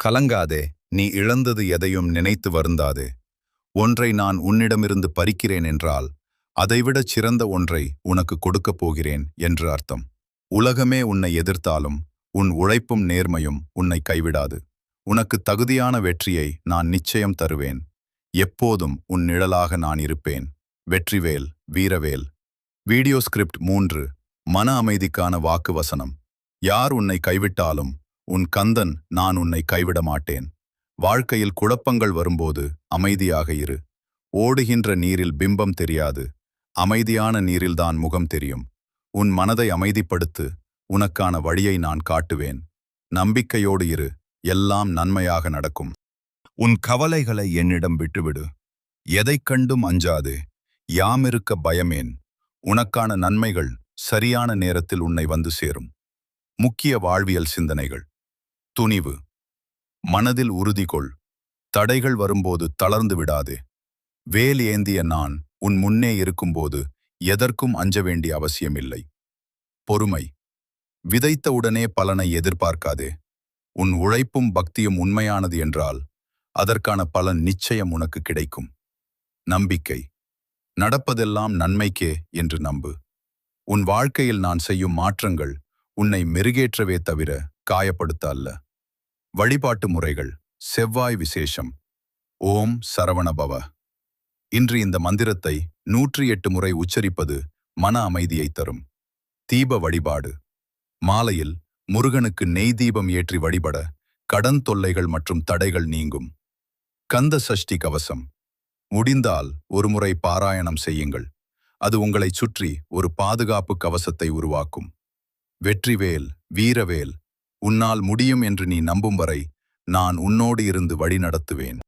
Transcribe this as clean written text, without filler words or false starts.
கலங்காதே, நீ இழந்தது எதையும் நினைத்து வருந்தாதே. ஒன்றை நான் உன்னிடமிருந்து பறிக்கிறேன் என்றால், அதைவிடச் சிறந்த ஒன்றை உனக்கு கொடுக்கப் போகிறேன் என்று அர்த்தம். உலகமே உன்னை எதிர்த்தாலும், உன் உழைப்பும் நேர்மையும் உன்னை கைவிடாது. உனக்கு தகுதியான வெற்றியை நான் நிச்சயம் தருவேன். எப்போதும் உன் நிழலாக நான் இருப்பேன். வெற்றிவேல், வீரவேல். Video script 3. மன அமைதிக்கான வாக்கு வசனம். யார் உன்னை கைவிட்டாலும் உன் கந்தன் நான் உன்னை கைவிட மாட்டேன். வாழ்க்கையில் குழப்பங்கள் வரும்போது அமைதியாக இரு. ஓடுகின்ற நீரில் பிம்பம் தெரியாது, அமைதியான நீரில்தான் முகம் தெரியும். உன் மனதை அமைதிப்படுத்து, உனக்கான வழியை நான் காட்டுவேன். நம்பிக்கையோடு இரு, எல்லாம் நன்மையாக நடக்கும். உன் கவலைகளை என்னிடம் விட்டுவிடு. எதைக் கண்டும் அஞ்சாதே. யாமிருக்க பயமேன். உனக்கான நன்மைகள் சரியான நேரத்தில் உன்னை வந்து சேரும். முக்கிய வாழ்வியல் சிந்தனைகள். துணிவு. மனதில் உறுதி கொள். தடைகள் வரும்போது தளர்ந்து விடாதே. வேல் ஏந்திய நான் உன் முன்னே இருக்கும்போது எதற்கும் அஞ்ச வேண்டிய அவசியமில்லை. பொறுமை. விதைத்தவுடனே பலனை எதிர்பார்க்காதே. உன் உழைப்பும் பக்தியும் உண்மையானது என்றால் அதற்கான பலன் நிச்சயம் உனக்கு கிடைக்கும். நம்பிக்கை. நடப்பதெல்லாம் நன்மைக்கே என்று நம்பு. உன் வாழ்க்கையில் நான் செய்யும் மாற்றங்கள் உன்னை மெருகேற்றவே தவிர காயப்படுத்த அல்ல. வழிபாட்டு முறைகள். செவ்வாய் விசேஷம். ஓம் சரவணபவ. இன்று இந்த மந்திரத்தை 108 முறை உச்சரிப்பது மன அமைதியை தரும். தீப வழிபாடு. மாலையில் முருகனுக்கு நெய் தீபம் ஏற்றி வழிபட கடன் தொல்லைகள் மற்றும் தடைகள் நீங்கும். கந்த சஷ்டி கவசம். முடிந்தால் ஒருமுறை பாராயணம் செய்யுங்கள். அது உங்களைச் சுற்றி ஒரு பாதுகாப்பு கவசத்தை உருவாக்கும். வெற்றிவேல், வீரவேல். உன்னால் முடியும் என்று நீ நம்பும் வரை நான் உன்னோடு இருந்து வழி நடத்துவேன்.